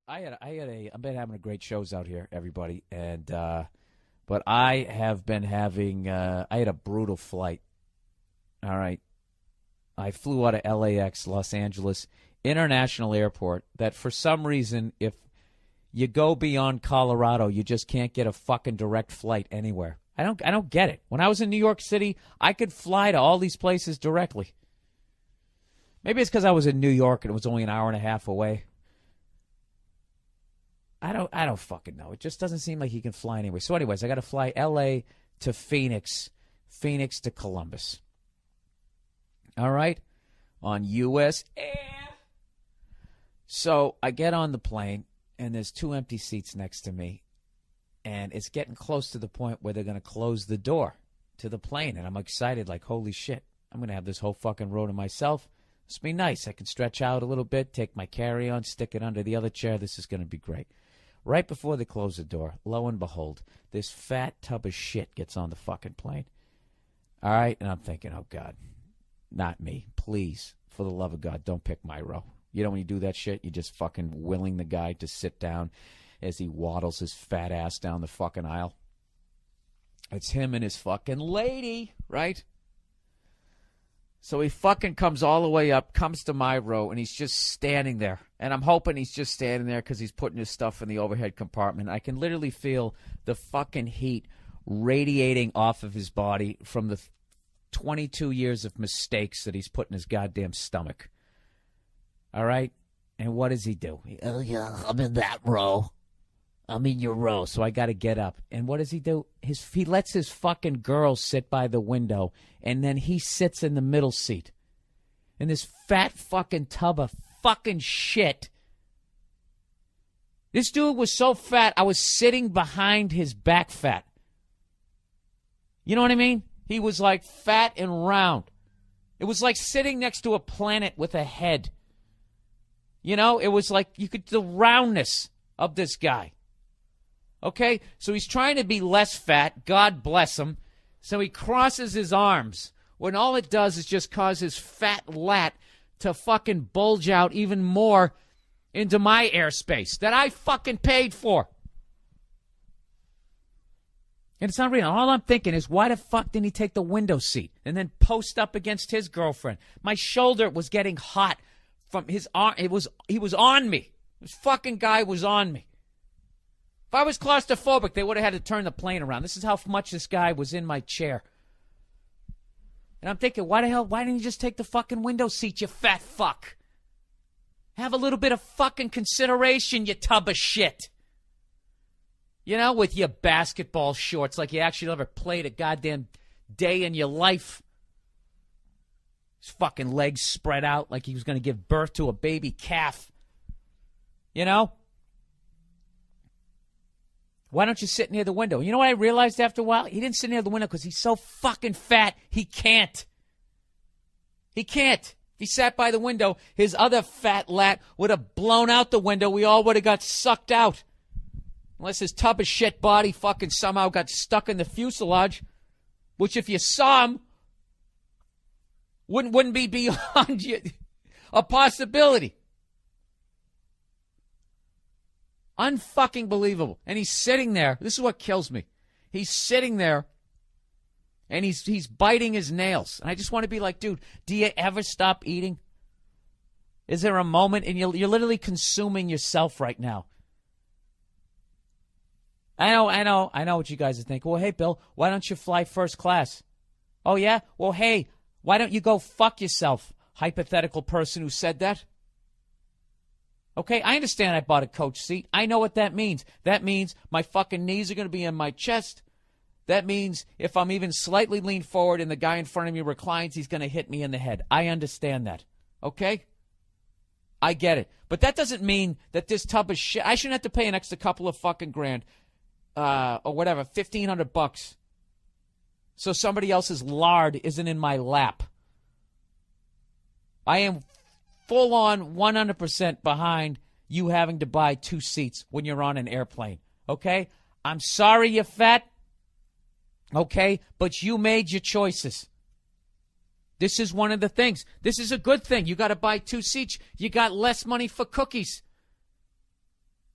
I've been having a great shows out here, everybody, and but I have been having I had a brutal flight. All right, I flew out of LAX, Los Angeles International Airport. That for some reason, if you go beyond Colorado, you just can't get a fucking direct flight anywhere. I don't get it. When I was in New York City, I could fly to all these places directly. Maybe it's because I was in New York and it was only an hour and a half away. I don't fucking know. It just doesn't seem like he can fly anywhere. So anyways, I got to fly L.A. to Phoenix, Phoenix to Columbus. All right? On U.S. Air. So I get on the plane, and there's 2 empty seats next to me, and it's getting close to the point where they're going to close the door to the plane, and I'm excited like, holy shit, I'm going to have this whole fucking row to myself. This will be nice. I can stretch out a little bit, take my carry-on, stick it under the other chair. This is going to be great. Right before they close the door, lo and behold, this fat tub of shit gets on the fucking plane. All right? And I'm thinking, oh, God, not me. Please, for the love of God, don't pick my row. You know when you do that shit, you're just fucking willing the guy to sit down as he waddles his fat ass down the fucking aisle. It's him and his fucking lady, right? So he fucking comes all the way up, comes to my row, and he's just standing there. And I'm hoping he's just standing there because he's putting his stuff in the overhead compartment. I can literally feel the fucking heat radiating off of his body from the 22 years of mistakes that he's put in his goddamn stomach. All right? And what does he do? Oh, yeah, I'm in that row. I'm in your row, so I got to get up. And what does he do? He lets his fucking girl sit by the window, and then he sits in the middle seat. In this fat fucking tub of fucking shit. This dude was so fat, I was sitting behind his back fat. You know what I mean? He was like fat and round. It was like sitting next to a planet with a head. You know, it was like the roundness of this guy. Okay, so he's trying to be less fat. God bless him. So he crosses his arms when all it does is just cause his fat lat to fucking bulge out even more into my airspace that I fucking paid for. And it's not real. All I'm thinking is, why the fuck didn't he take the window seat and then post up against his girlfriend? My shoulder was getting hot from his arm. He was on me. This fucking guy was on me. If I was claustrophobic, they would have had to turn the plane around. This is how much this guy was in my chair. And I'm thinking, why didn't you just take the fucking window seat, you fat fuck? Have a little bit of fucking consideration, you tub of shit. You know, with your basketball shorts like you actually never played a goddamn day in your life. His fucking legs spread out like he was going to give birth to a baby calf. You know? Why don't you sit near the window? You know what I realized after a while? He didn't sit near the window because he's so fucking fat, he can't. He can't. If he sat by the window, his other fat lat would have blown out the window. We all would have got sucked out. Unless his tub of shit body fucking somehow got stuck in the fuselage, which if you saw him, wouldn't be beyond you a possibility. Unfucking believable. And he's sitting there. This is what kills me. He's sitting there, and he's biting his nails. And I just want to be like, dude, do you ever stop eating? Is there a moment, and you're literally consuming yourself right now. I know what you guys are thinking. Well, hey, Bill, why don't you fly first class? Oh, yeah? Well, hey, why don't you go fuck yourself, hypothetical person who said that? Okay, I understand I bought a coach seat. I know what that means. That means my fucking knees are going to be in my chest. That means if I'm even slightly leaned forward and the guy in front of me reclines, he's going to hit me in the head. I understand that. Okay? I get it. But that doesn't mean that this tub of shit, I shouldn't have to pay an extra couple of fucking grand or whatever, $1,500 so somebody else's lard isn't in my lap. I am full on 100% behind you having to buy 2 seats when you're on an airplane. Okay? I'm sorry you're fat. Okay? But you made your choices. This is one of the things. This is a good thing. You got to buy 2 seats. You got less money for cookies.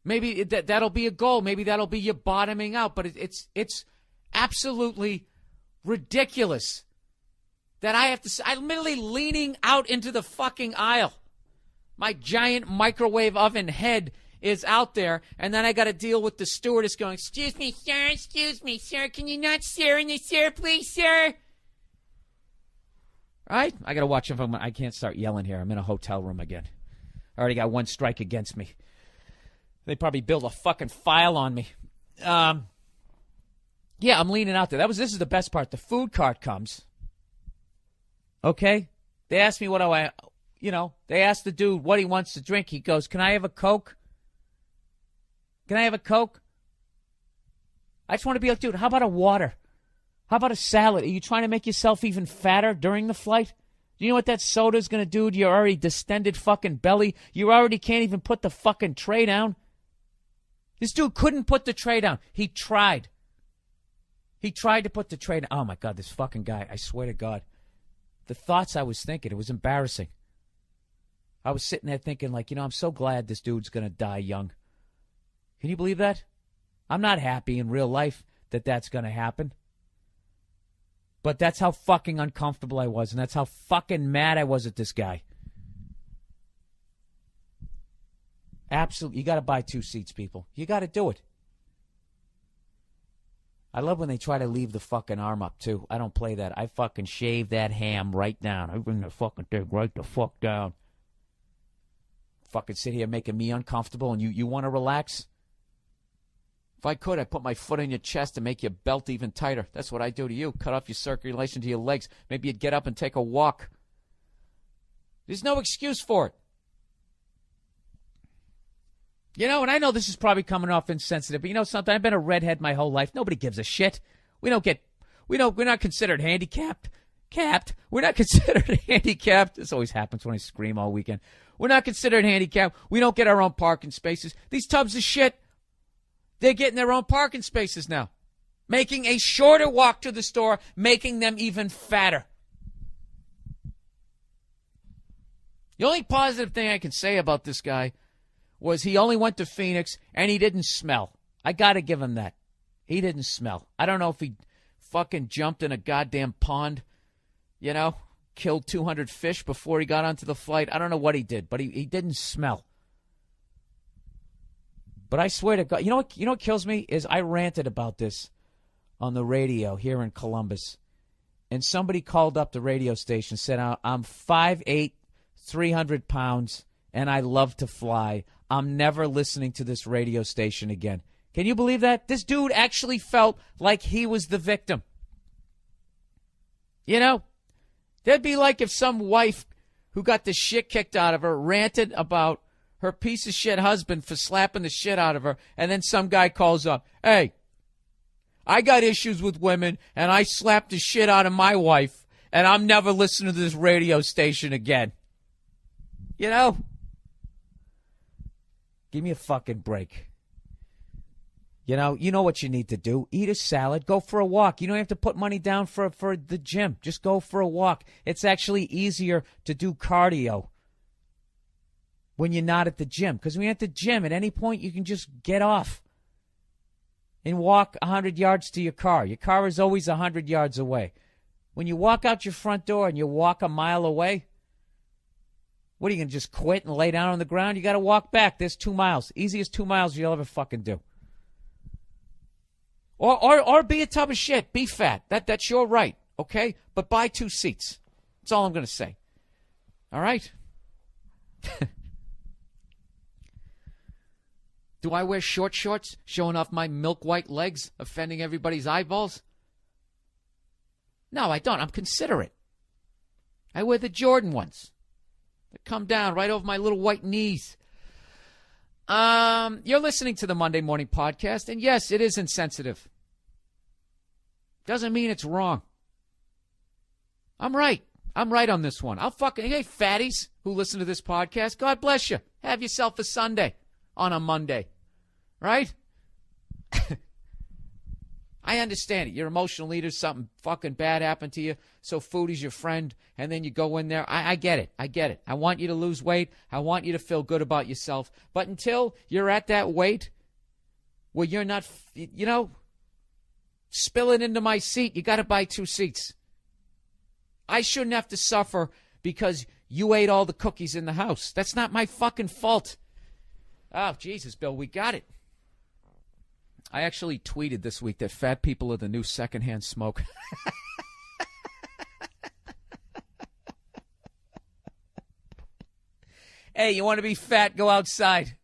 Maybe that'll be a goal. Maybe that'll be you bottoming out. But it's absolutely ridiculous that I'm literally leaning out into the fucking aisle. My giant microwave oven head is out there, and then I got to deal with the stewardess going, excuse me, sir, can you not sir in this, sir, please, sir? Right? I got to watch if I can't start yelling here. I'm in a hotel room again. I already got one strike against me. They probably built a fucking file on me. Yeah, I'm leaning out there. This is the best part. The food cart comes. Okay? They asked me what they asked the dude what he wants to drink. He goes, can I have a Coke? Can I have a Coke? I just want to be like, dude, how about a water? How about a salad? Are you trying to make yourself even fatter during the flight? Do you know what that soda's going to do to your already distended fucking belly? You already can't even put the fucking tray down. This dude couldn't put the tray down. He tried. He tried to put the tray down. Oh, my God, this fucking guy. I swear to God. The thoughts I was thinking, it was embarrassing. I was sitting there thinking, like, I'm so glad this dude's going to die young. Can you believe that? I'm not happy in real life that that's going to happen. But that's how fucking uncomfortable I was, and that's how fucking mad I was at this guy. Absolutely. You got to buy 2 seats, people. You got to do it. I love when they try to leave the fucking arm up, too. I don't play that. I fucking shave that ham right down. I bring the fucking thing right the fuck down. Fucking sit here making me uncomfortable, and you want to relax? If I could, I'd put my foot on your chest and make your belt even tighter. That's what I do to you. Cut off your circulation to your legs. Maybe you'd get up and take a walk. There's no excuse for it. And I know this is probably coming off insensitive, but something? I've been a redhead my whole life. Nobody gives a shit. We're not considered handicapped. We're not considered handicapped. This always happens when I scream all weekend. We're not considered handicapped. We don't get our own parking spaces. These tubs of shit, they're getting their own parking spaces now. Making a shorter walk to the store, making them even fatter. The only positive thing I can say about this guy was he only went to Phoenix and he didn't smell. I got to give him that. He didn't smell. I don't know if he fucking jumped in a goddamn pond, killed 200 fish before he got onto the flight. I don't know what he did, but he didn't smell. But I swear to God, you know what kills me is I ranted about this on the radio here in Columbus. And somebody called up the radio station and said, I'm 5'8", 300 pounds, and I love to fly. I'm never listening to this radio station again. Can you believe that? This dude actually felt like he was the victim. That'd be like if some wife who got the shit kicked out of her ranted about her piece of shit husband for slapping the shit out of her, and then some guy calls up, hey, I got issues with women, and I slapped the shit out of my wife, and I'm never listening to this radio station again. Give me a fucking break. You know what you need to do. Eat a salad. Go for a walk. You don't have to put money down for the gym. Just go for a walk. It's actually easier to do cardio when you're not at the gym. Because when you're at the gym, at any point, you can just get off and walk 100 yards to your car. Your car is always 100 yards away. When you walk out your front door and you walk a mile away, what are you going to just quit and lay down on the ground? You got to walk back. There's 2 miles. Easiest 2 miles you'll ever fucking do. Or be a tub of shit. Be fat. That's your right, okay? But buy 2 seats. That's all I'm going to say. All right? Do I wear short shorts showing off my milk white legs, offending everybody's eyeballs? No, I don't. I'm considerate. I wear the Jordan ones that come down right over my little white knees. You're listening to the Monday Morning Podcast, and yes, it is insensitive. Doesn't mean it's wrong. I'm right. I'm right on this one. Hey, fatties who listen to this podcast, God bless you. Have yourself a Sunday on a Monday, right? I understand it. You're an emotional leader. Something fucking bad happened to you. So food is your friend. And then you go in there. I get it. I get it. I want you to lose weight. I want you to feel good about yourself. But until you're at that weight where you're not, spilling into my seat, you got to buy 2 seats. I shouldn't have to suffer because you ate all the cookies in the house. That's not my fucking fault. Oh, Jesus, Bill, we got it. I actually tweeted this week that fat people are the new secondhand smoke. Hey, you want to be fat? Go outside.